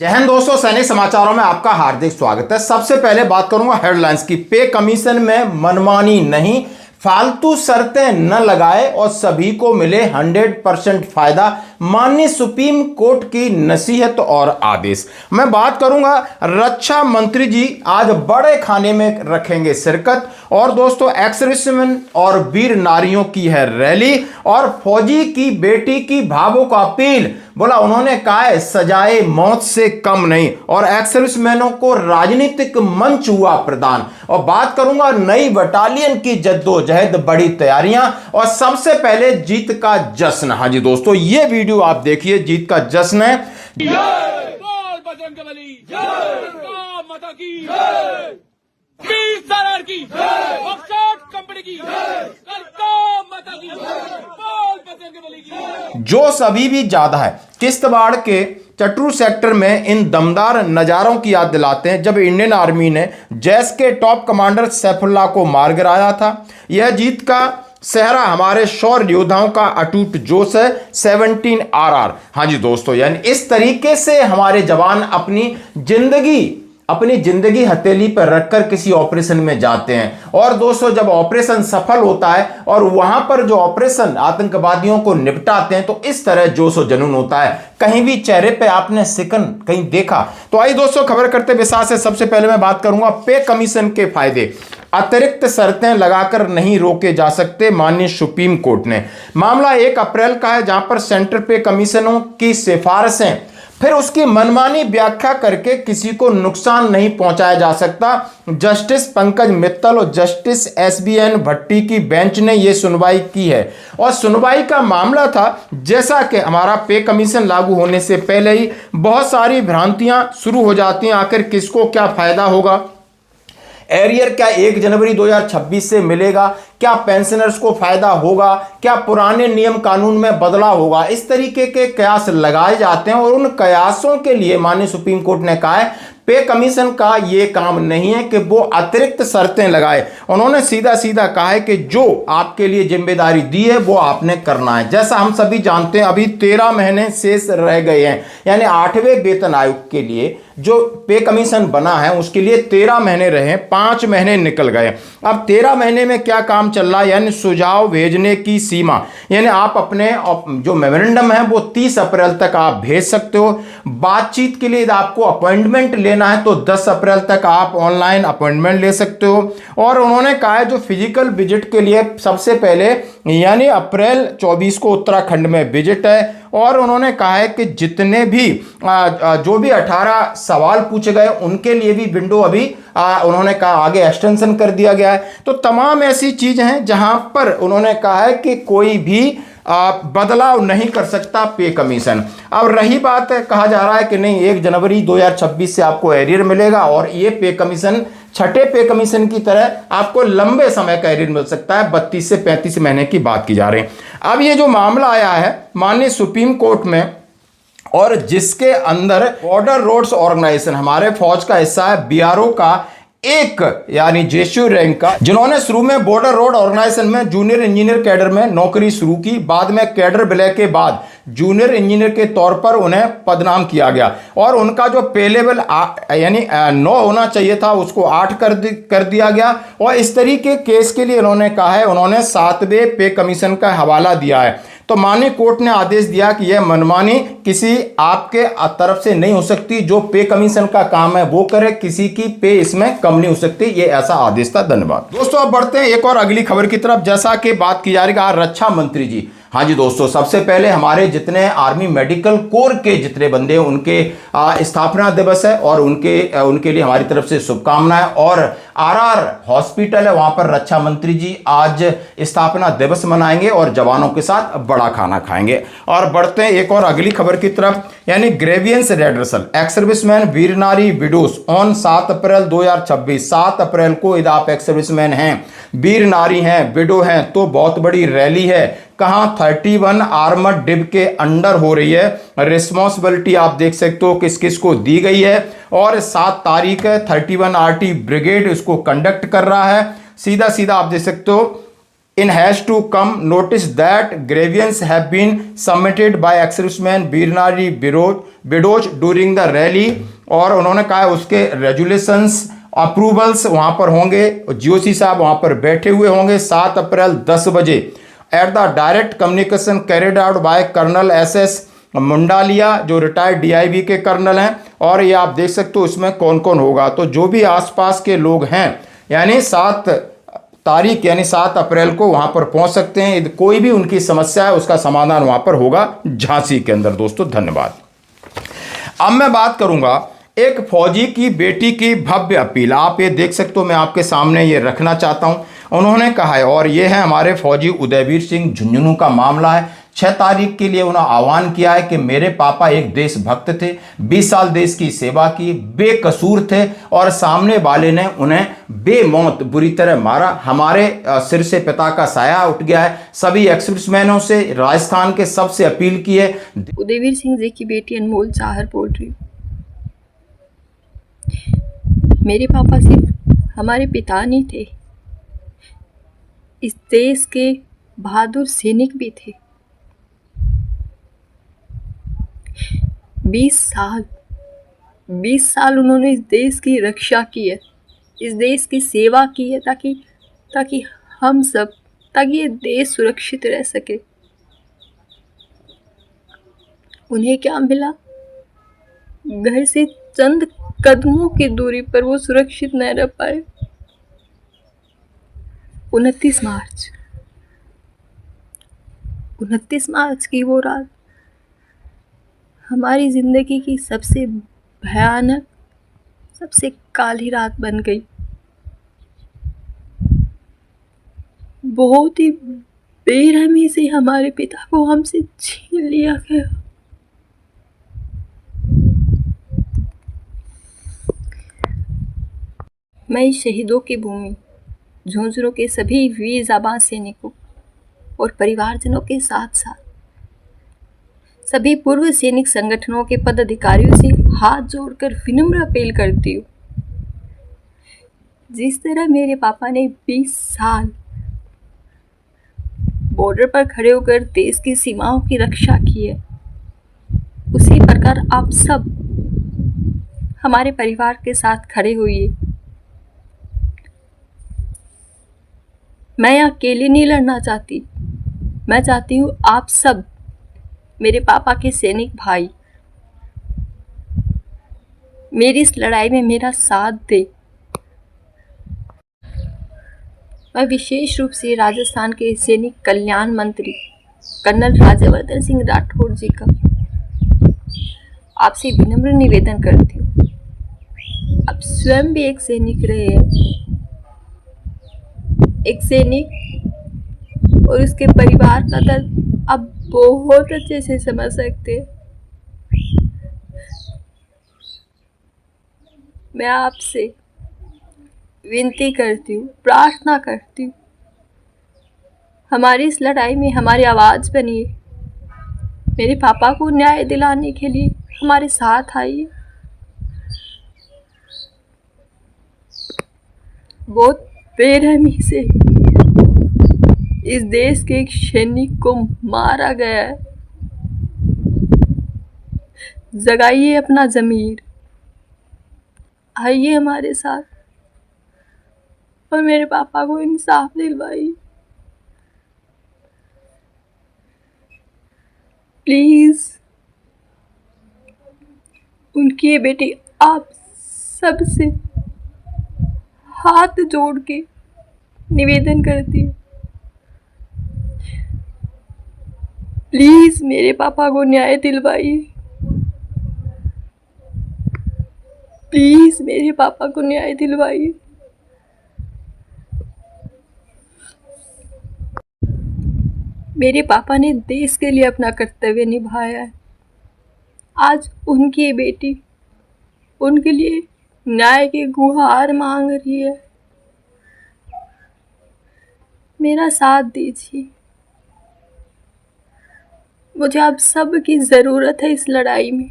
जय हिंद दोस्तों, सैनिक समाचारों में आपका हार्दिक स्वागत है। सबसे पहले बात करूंगा हेडलाइंस की। पे कमीशन में मनमानी नहीं, फालतू शर्तें न लगाए और सभी को मिले 100% फायदा, माननीय सुप्रीम कोर्ट की नसीहत और आदेश। मैं बात करूंगा रक्षा मंत्री जी आज बड़े खाने में रखेंगे शिरकत। और दोस्तों, एक्स-सर्विसमैन और वीर नारियों की है रैली और फौजी की बेटी की भावुक अपील। बोला, उन्होंने कहा है सजाए मौत से कम नहीं और एक्स-सर्विसमैनों को राजनीतिक मंच हुआ प्रदान। और बात करूंगा नई बटालियन की जद्दोजहद, बड़ी तैयारियां और सबसे पहले जीत का जश्न। हाँ जी दोस्तों, ये वीडियो आप देखिए, जीत का जश्न है। बजरंगबली माता की की कंपनी की माता की बजरंगबली की। जोश अभी भी ज्यादा है। किश्तवाड़ के चट्टू सेक्टर में इन दमदार नजारों की याद दिलाते हैं जब इंडियन आर्मी ने जैश के टॉप कमांडर सैफुल्लाह को मार गिराया था। यह जीत का सहरा हमारे शौर्य योद्धाओं का अटूट जोश है। 17 RR। हाँ जी दोस्तों, यानी इस तरीके से हमारे जवान अपनी जिंदगी हथेली पर रखकर किसी ऑपरेशन में जाते हैं। और दोस्तों, जब ऑपरेशन सफल होता है और वहां पर जो ऑपरेशन आतंकवादियों को निपटाते हैं तो इस तरह जोश और जुनून होता है। कहीं भी चेहरे पे आपने सिकन कहीं देखा? तो आइए दोस्तों, खबर करते विस्तार से। सबसे पहले मैं बात करूंगा पे कमीशन के फायदे। अतिरिक्त शर्तें लगाकर नहीं रोके जा सकते, माननीय सुप्रीम कोर्ट ने। मामला 1 अप्रैल का है, जहां पर सेंटर पे कमीशनों की सिफारिशें फिर उसकी मनमानी व्याख्या करके किसी को नुकसान नहीं पहुंचाया जा सकता। जस्टिस पंकज मित्तल और जस्टिस SBN भट्टी की बेंच ने यह सुनवाई की है। और सुनवाई का मामला था, जैसा कि हमारा पे कमीशन लागू होने से पहले ही बहुत सारी भ्रांतियां शुरू हो जाती हैं। आखिर किसको क्या फायदा होगा? एरियर क्या 1 जनवरी 2026 से मिलेगा? क्या पेंशनर्स को फायदा होगा? क्या पुराने नियम कानून में बदलाव होगा? इस तरीके के कयास लगाए जाते हैं और उन कयासों के लिए माननीय सुप्रीम कोर्ट ने कहा है पे कमीशन का यह काम नहीं है कि वो अतिरिक्त शर्तें लगाए। उन्होंने सीधा सीधा कहा है कि जो आपके लिए जिम्मेदारी दी है वो आपने करना है। जैसा हम सभी जानते हैं, अभी 13 महीने शेष रह गए हैं, यानी 8वें वेतन आयोग के लिए जो पे कमीशन बना है उसके लिए 13 महीने रहे, 5 महीने निकल गए। अब 13 महीने में क्या काम चल रहा है? यानी सुझाव भेजने की सीमा, यानी आप अपने जो मेमोरेंडम है वो 30 अप्रैल तक आप भेज सकते हो। बातचीत के लिए आपको अपॉइंटमेंट लेना है तो 10 अप्रैल तक आप ऑनलाइन अपॉइंटमेंट ले सकते हो। और उन्होंने कहा है जो फिजिकल विजिट के लिए सबसे पहले यानी अप्रैल 24 को उत्तराखंड में विजिट है। और उन्होंने कहा है कि जितने भी जो भी 18 सवाल पूछे गए उनके लिए भी विंडो अभी उन्होंने कहा आगे एक्सटेंशन कर दिया गया है। तो तमाम ऐसी चीजें हैं जहां पर उन्होंने कहा है कि कोई भी बदलाव नहीं कर सकता पे कमीशन। अब रही बात है, कहा जा रहा है कि नहीं 1 जनवरी 2026 से आपको एरियर मिलेगा और ये पे कमीशन छठे पे कमीशन की तरह आपको लंबे समय का एरियर मिल सकता है। 32 से 35 महीने की बात की जा रही है। अब ये जो मामला आया है माननीय सुप्रीम कोर्ट में और जिसके अंदर बॉर्डर रोड्स ऑर्गेनाइजेशन हमारे फौज का हिस्सा है, BRO का एक यानी JSU रैंक का, जिन्होंने शुरू में बॉर्डर रोड ऑर्गेनाइजेशन में जूनियर इंजीनियर कैडर में नौकरी शुरू की, बाद में कैडर विलय के बाद जूनियर इंजीनियर के तौर पर उन्हें पदनाम किया गया और उनका जो पे लेवल यानी 9 होना चाहिए था उसको 8 कर दिया गया। और इस तरीके केस के लिए उन्होंने कहा है, उन्होंने 7वें पे कमीशन का हवाला दिया है। तो माननीय कोर्ट ने आदेश दिया कि यह मनमानी किसी आपके तरफ से नहीं हो सकती। जो पे कमीशन का काम है वो करे, किसी की पे इसमें कम नहीं हो सकती। ये ऐसा आदेश था। धन्यवाद दोस्तों। अब बढ़ते हैं एक और अगली खबर की तरफ। जैसा कि बात की जा रही है रक्षा मंत्री जी, हाँ जी दोस्तों, सबसे पहले हमारे जितने आर्मी मेडिकल कोर के जितने बंदे हैं उनके स्थापना दिवस है और उनके लिए हमारी तरफ से शुभकामनाएं। और RR हॉस्पिटल है, वहां पर रक्षा मंत्री जी आज स्थापना दिवस मनाएंगे और जवानों के साथ बड़ा खाना खाएंगे। और बढ़ते हैं एक और अगली खबर की तरफ, यानी ग्रेवियंस रेड्रेसल एक्स सर्विसमैन वीर नारी विडोस ऑन 7 अप्रैल 2026। 7 अप्रैल को यदि आप एक्स सर्विसमैन हैं, वीर नारी हैं, विडो हैं तो बहुत बड़ी रैली है। कहां? 31 आर्मर्ड डिव के अंडर हो रही है। रिस्पॉन्सिबिलिटी आप देख सकते हो किस किस को दी गई है। और 7 तारीख है, 31 RT ब्रिगेड इसको कंडक्ट कर रहा है। सीधा सीधा आप देख सकते हो in has to come notice that grievance have been submitted by ex-serviceman बीरनारी बिडोच during the rally, और उन्होंने कहा उसके रेजुलेशंस अप्रूवल्स वहां पर होंगे। जीओसी साहब वहां पर बैठे हुए होंगे 7 अप्रैल 10 बजे at the direct communication carried out by colonel SS Mundalia, जो रिटायर्ड DIV के कर्नल हैं। और ये आप देख सकते हो इसमें कौन कौन होगा। तो जो भी आसपास के लोग हैं यानी 7 तारीख यानी 7 अप्रैल को वहां पर पहुंच सकते हैं। यदि कोई भी उनकी समस्या है उसका समाधान वहां पर होगा झांसी के अंदर। दोस्तों धन्यवाद। अब मैं बात करूंगा एक फौजी की बेटी की भव्य अपील। आप ये देख सकते हो, मैं आपके सामने ये रखना चाहता हूं। उन्होंने कहा है, और ये है हमारे फौजी उदयवीर सिंह झुंझुनू का मामला है। 6 तारीख के लिए उन्होंने आह्वान किया है कि मेरे पापा एक देशभक्त थे, 20 साल देश की सेवा की, बेकसूर थे और सामने वाले ने उन्हें बेमौत बुरी तरह मारा। हमारे सिर से पिता का साया उठ गया है। सभी एक्सप्रेसमैनों से राजस्थान के सबसे अपील की है। उदयवीर सिंह जी की बेटी अनमोल चाहर बोल रही हूँ। मेरे पापा सिर्फ हमारे पिता नहीं थे, इस देश के बहादुर सैनिक भी थे। 20 साल उन्होंने इस देश की रक्षा की है, इस देश की सेवा की है, ताकि हम सब, ताकि ये देश सुरक्षित रह सके। उन्हें क्या मिला? घर से चंद कदमों की दूरी पर वो सुरक्षित न रह पाए। 29 मार्च की वो रात हमारी जिंदगी की सबसे भयानक, सबसे काली रात बन गई। बहुत ही बेरहमी से हमारे पिता को हमसे छीन लिया गया। मैं इस शहीदों की भूमि झुंझुनू के सभी वीर जाबाज सैनिकों और परिवारजनों के साथ साथ सभी पूर्व सैनिक संगठनों के पदाधिकारियों से हाथ जोड़कर विनम्र अपील करती हूँ। जिस तरह मेरे पापा ने 20 साल बॉर्डर पर खड़े होकर देश की सीमाओं की रक्षा की है, उसी प्रकार आप सब हमारे परिवार के साथ खड़े होइए। मैं अकेले नहीं लड़ना चाहती, मैं चाहती हूँ आप सब मेरे पापा के सैनिक भाई मेरी इस लड़ाई में मेरा साथ दे। मैं विशेष रूप से राजस्थान के सैनिक कल्याण मंत्री कर्नल राज्यवर्धन सिंह राठौड़ जी का आपसे विनम्र निवेदन करती हूँ। आप स्वयं भी एक सैनिक रहे हैं, एक सैनिक और उसके परिवार का दर्द आप बहुत अच्छे से समझ सकते हैं। मैं आपसे विनती करती हूँ, प्रार्थना करती हूँ, हमारी इस लड़ाई में हमारी आवाज़ बनिए। मेरे पापा को न्याय दिलाने के लिए हमारे साथ आइए। बहुत बेरहमी से इस देश के एक सैनिक को मारा गया है। जगाइए अपना ज़मीर, आइए हमारे साथ और मेरे पापा को इंसाफ दिलवाइए। प्लीज़ उनकी ये बेटी आप सबसे हाथ जोड़ के निवेदन करती है, प्लीज़ मेरे पापा को न्याय दिलवाइए। प्लीज़ मेरे पापा को न्याय दिलवाइए। मेरे पापा ने देश के लिए अपना कर्तव्य निभाया है। आज उनकी बेटी उनके लिए न्याय की गुहार मांग रही है। मेरा साथ दीजिए, मुझे आप सब की ज़रूरत है इस लड़ाई में।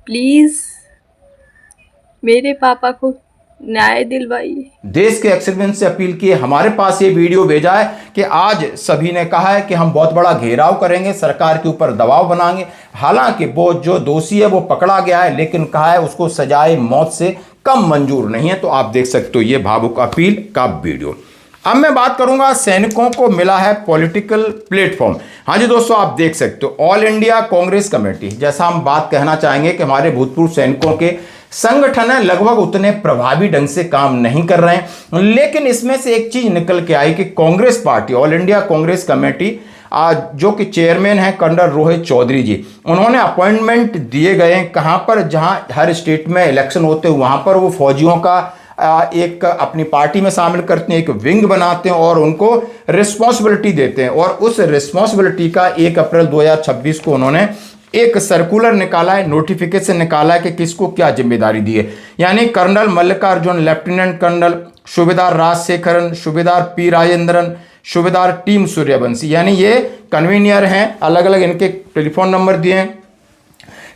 प्लीज़ मेरे पापा को न्याय दिलवाइए। देश के एक्सलेंस से अपील की है। हमारे पास ये वीडियो भेजा है कि आज सभी ने कहा है कि हम बहुत बड़ा घेराव करेंगे, सरकार के ऊपर दबाव बनाएंगे। हालांकि वो जो दोषी है वो पकड़ा गया है, लेकिन कहा है उसको सजाए मौत से कम मंजूर नहीं है। तो आप देख सकते हो ये भावुक अपील का वीडियो। अब मैं बात करूंगा, सैनिकों को मिला है पॉलिटिकल प्लेटफॉर्म। हाँ जी दोस्तों, आप देख सकते हो ऑल इंडिया कांग्रेस कमेटी, जैसा हम बात कहना चाहेंगे कि हमारे भूतपूर्व सैनिकों के संगठन है, लगभग उतने प्रभावी ढंग से काम नहीं कर रहे हैं। लेकिन इसमें से एक चीज निकल के आई कि Congress party, all India Congress committee, जो कि चेयरमैन है कर्नल रोहित चौधरी जी, उन्होंने अपॉइंटमेंट दिए गए हैं कहां पर, जहां हर स्टेट में इलेक्शन होते हैं वहां पर वो फौजियों का एक अपनी पार्टी में शामिल करते हैं, एक विंग बनाते हैं और उनको रिस्पॉन्सिबिलिटी देते हैं। और उस रिस्पॉन्सिबिलिटी का 1 अप्रैल 2026 को उन्होंने एक सर्कुलर निकाला है, नोटिफिकेशन निकाला है कि किसको क्या जिम्मेदारी दी है। यानी कर्नल मल्लिकार्जुन, लेफ्टिनेंट कर्नल, सूबेदार राजशेखरन, सूबेदार पी राजेंद्रन, सूबेदार टीम सूर्यवंशी, यानी ये कन्वीनियर हैं। अलग अलग इनके टेलीफोन नंबर दिए हैं।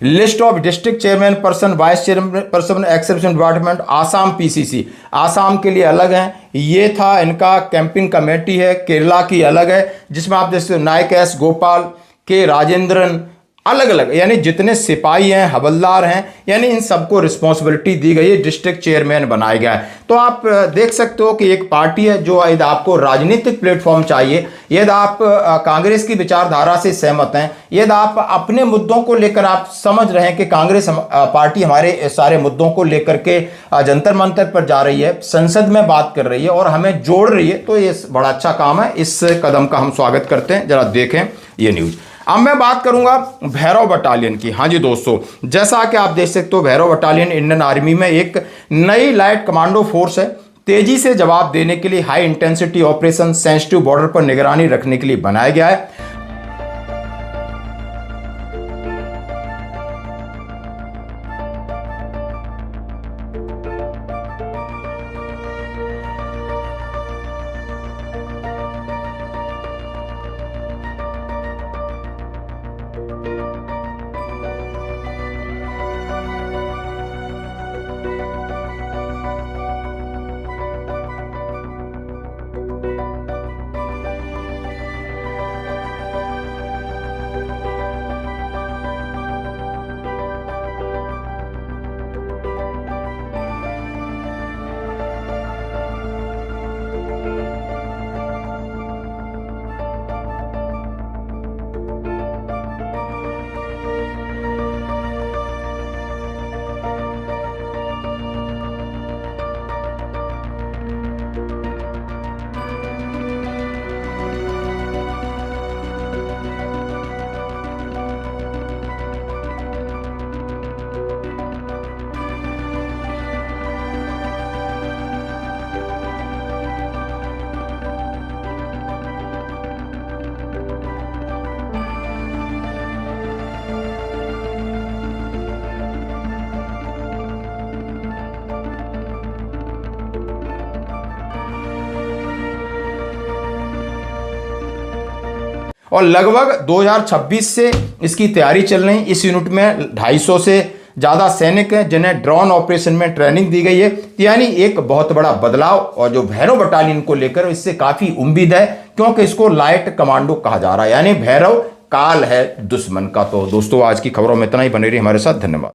List of district chairman person, vice chairman person, exception department, Assam PCC, Assam के लिए अलग है। ये था इनका कैंपिंग कमेटी है, केरला की अलग है, जिसमें आप देख सकते हो नायक एस गोपाल, के राजेंद्रन, अलग अलग, यानी जितने सिपाही हैं, हवलदार हैं, यानी इन सबको रिस्पॉन्सिबिलिटी दी गई है, डिस्ट्रिक्ट चेयरमैन बनाया गया है। तो आप देख सकते हो कि एक पार्टी है जो यदि आपको राजनीतिक प्लेटफॉर्म चाहिए, यदि आप कांग्रेस की विचारधारा से सहमत हैं, यदि आप अपने मुद्दों को लेकर आप समझ रहे हैं कि कांग्रेस पार्टी हमारे सारे मुद्दों को लेकर के जंतर मंतर पर जा रही है, संसद में बात कर रही है और हमें जोड़ रही है, तो ये बड़ा अच्छा काम है। इस कदम का हम स्वागत करते हैं। जरा देखें ये न्यूज। अब मैं बात करूंगा भैरव बटालियन की। हाँ जी दोस्तों, जैसा कि आप देख सकते हो भैरव बटालियन इंडियन आर्मी में एक नई लाइट कमांडो फोर्स है। तेजी से जवाब देने के लिए high intensity operation, sensitive border पर निगरानी रखने के लिए बनाया गया है। और लगभग 2026 से इसकी तैयारी चल रही है। इस यूनिट में 250 से ज़्यादा सैनिक हैं जिन्हें ड्रोन ऑपरेशन में ट्रेनिंग दी गई है। यानी एक बहुत बड़ा बदलाव, और जो भैरव बटालियन को लेकर इससे काफ़ी उम्मीद है, क्योंकि इसको लाइट कमांडो कहा जा रहा है, यानी भैरव काल है दुश्मन का। तो दोस्तों आज की खबरों में इतना ही। बने रहिए हमारे साथ। धन्यवाद।